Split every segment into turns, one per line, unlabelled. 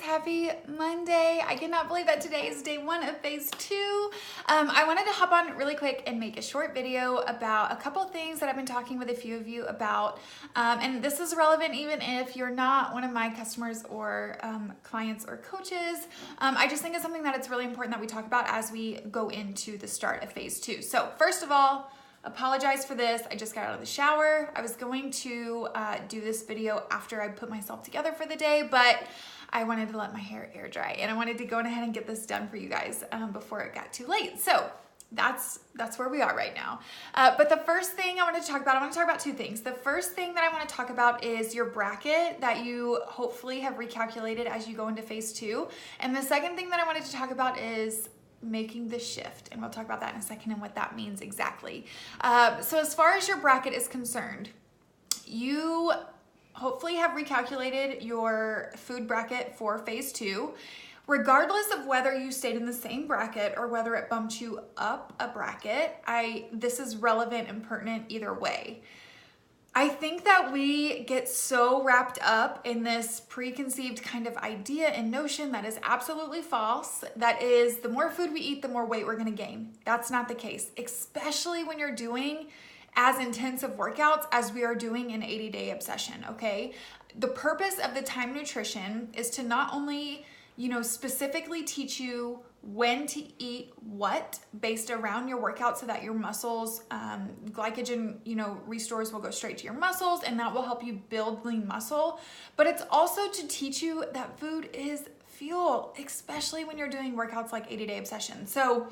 Happy Monday. I cannot believe that today is day 1 of phase 2. I wanted to hop on really quick and make a short video about a couple things that I've been talking with a few of you about. And this is relevant even if you're not one of my customers or clients or coaches. I just think it's something that it's really important that we talk about as we go into the start of phase 2. So first of all, apologize for this. I just got out of the shower. I was going to do this video after I put myself together for the day, but I wanted to let my hair air dry and I wanted to go ahead and get this done for you guys before it got too late. So that's where we are right now. But the first thing I want to talk about two things. The first thing that I want to talk about is your bracket that you hopefully have recalculated as you go into phase 2. And the second thing that I wanted to talk about is making the shift, and we'll talk about that in a second and what that means exactly. So as far as your bracket is concerned, you hopefully have recalculated your food bracket for phase 2. Regardless of whether you stayed in the same bracket or whether it bumped you up a bracket, this is relevant and pertinent either way. I think that we get so wrapped up in this preconceived kind of idea and notion that is absolutely false. That is, the more food we eat, the more weight we're gonna gain. That's not the case, especially when you're doing as intensive workouts as we are doing an 80-day obsession, okay? The purpose of the Time Nutrition is to not only, specifically teach you when to eat what based around your workout so that your muscles, glycogen, restores will go straight to your muscles and that will help you build lean muscle. But it's also to teach you that food is fuel, especially when you're doing workouts like 80-day obsession. So,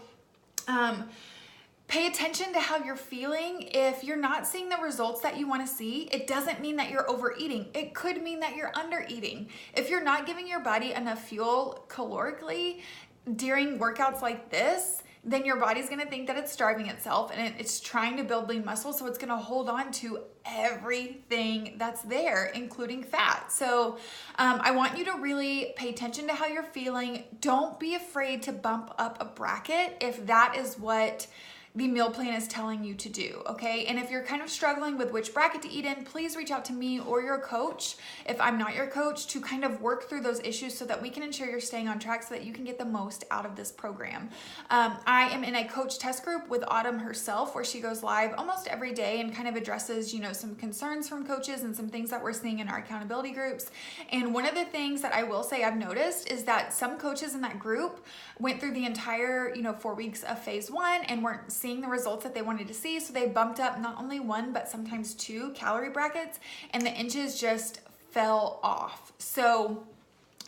pay attention to how you're feeling. If you're not seeing the results that you want to see, it doesn't mean that you're overeating. It could mean that you're undereating. If you're not giving your body enough fuel calorically during workouts like this, then your body's going to think that it's starving itself and it's trying to build lean muscle, so it's going to hold on to everything that's there, including fat. So I want you to really pay attention to how you're feeling. Don't be afraid to bump up a bracket if that is what the meal plan is telling you to do, okay? And if you're kind of struggling with which bracket to eat in, please reach out to me or your coach, if I'm not your coach, to kind of work through those issues so that we can ensure you're staying on track so that you can get the most out of this program. I am in a coach test group with Autumn herself where she goes live almost every day and kind of addresses, some concerns from coaches and some things that we're seeing in our accountability groups. And one of the things that I will say I've noticed is that some coaches in that group went through the entire, 4 weeks of phase 1 and weren't seeing the results that they wanted to see, so they bumped up not only 1 but sometimes 2 calorie brackets and the inches just fell off. So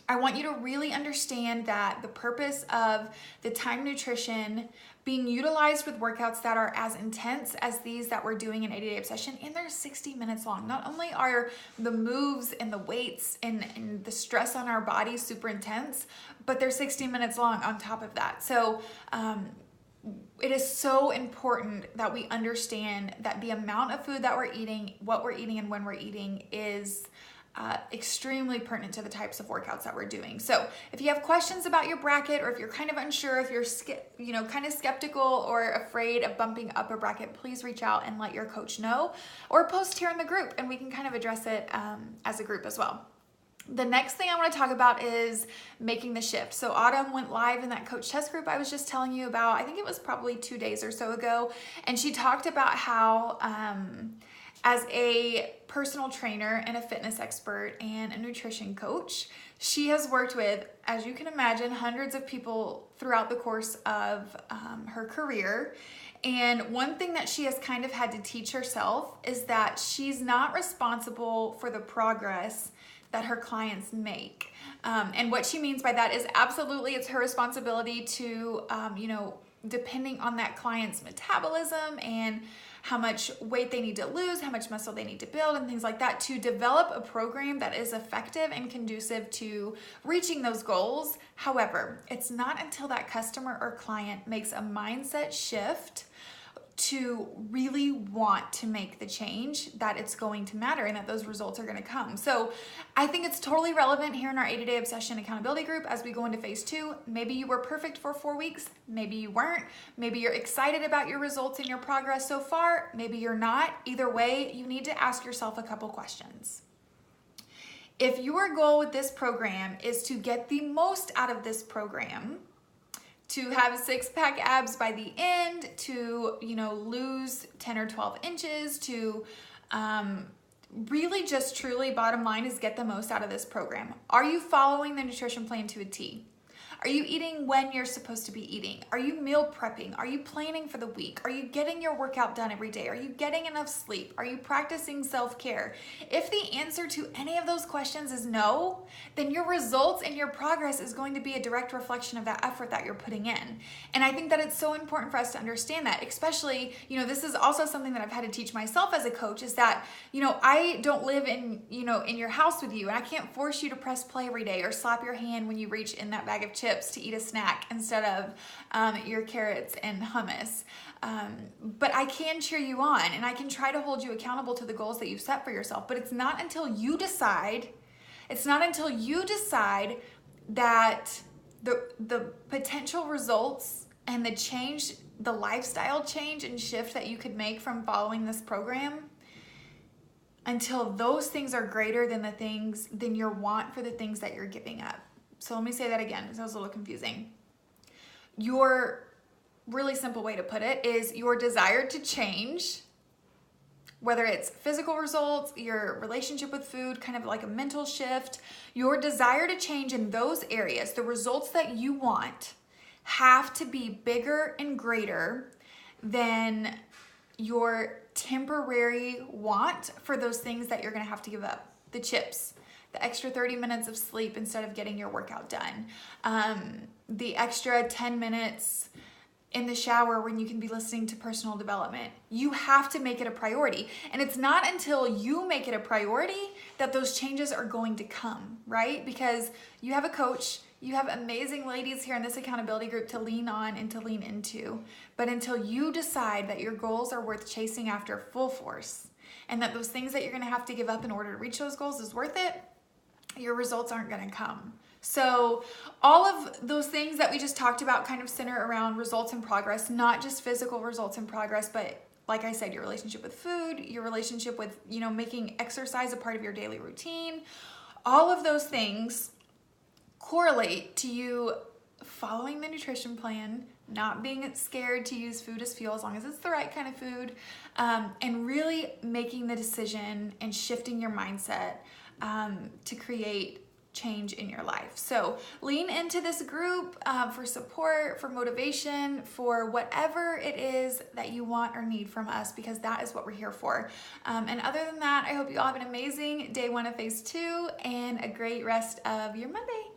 I want you to really understand that the purpose of the Time Nutrition being utilized with workouts that are as intense as these that we're doing in 80-day obsession, and they're 60 minutes long. Not only are the moves and the weights and the stress on our body super intense, but they're 60 minutes long on top of that. So it is so important that we understand that the amount of food that we're eating, what we're eating, and when we're eating is extremely pertinent to the types of workouts that we're doing. So if you have questions about your bracket, or if you're kind of unsure, if you're kind of skeptical or afraid of bumping up a bracket, please reach out and let your coach know, or post here in the group and we can kind of address it as a group as well. The next thing I want to talk about is making the shift. So Autumn went live in that coach test group I was just telling you about. I think it was probably 2 days or so ago. And she talked about how as a personal trainer and a fitness expert and a nutrition coach, she has worked with, as you can imagine, hundreds of people throughout the course of her career. And one thing that she has kind of had to teach herself is that she's not responsible for the progress that her clients make. And what she means by that is absolutely it's her responsibility to, depending on that client's metabolism and how much weight they need to lose, how much muscle they need to build, and things like that, to develop a program that is effective and conducive to reaching those goals. However, it's not until that customer or client makes a mindset shift to really want to make the change that it's going to matter and that those results are going to come. So I think it's totally relevant here in our 80-day obsession accountability group as we go into phase 2. Maybe you were perfect for 4 weeks. Maybe you weren't. Maybe you're excited about your results and your progress so far. Maybe you're not. Either way, you need to ask yourself a couple questions. If your goal with this program is to get the most out of this program, to have six-pack abs by the end, to, lose 10 or 12 inches, to really just truly, bottom line is get the most out of this program. Are you following the nutrition plan to a T? Are you eating when you're supposed to be eating? Are you meal prepping? Are you planning for the week? Are you getting your workout done every day? Are you getting enough sleep? Are you practicing self-care? If the answer to any of those questions is no, then your results and your progress is going to be a direct reflection of that effort that you're putting in. And I think that it's so important for us to understand that, especially, this is also something that I've had to teach myself as a coach, is that, I don't live in your house with you, and I can't force you to press play every day or slap your hand when you reach in that bag of chips to eat a snack instead of your carrots and hummus. But I can cheer you on, and I can try to hold you accountable to the goals that you've set for yourself. But it's not until you decide that the potential results and the lifestyle change and shift that you could make from following this program, until those things are greater than your want for the things that you're giving up. So let me say that again, because that was a little confusing. Your really simple way to put it is your desire to change, whether it's physical results, your relationship with food, kind of like a mental shift, your desire to change in those areas, the results that you want have to be bigger and greater than your temporary want for those things that you're going to have to give up. The chips, the extra 30 minutes of sleep instead of getting your workout done, the extra 10 minutes in the shower when you can be listening to personal development. You have to make it a priority. And it's not until you make it a priority that those changes are going to come, right? Because you have a coach, you have amazing ladies here in this accountability group to lean on and to lean into. But until you decide that your goals are worth chasing after full force, and that those things that you're gonna have to give up in order to reach those goals is worth it, your results aren't gonna come. So all of those things that we just talked about kind of center around results and progress, not just physical results and progress, but like I said, your relationship with food, your relationship with, making exercise a part of your daily routine. All of those things correlate to you following the nutrition plan, not being scared to use food as fuel as long as it's the right kind of food, and really making the decision and shifting your mindset to create change in your life. So lean into this group for support, for motivation, for whatever it is that you want or need from us, because that is what we're here for. And other than that, I hope you all have an amazing day 1 of phase 2 and a great rest of your Monday.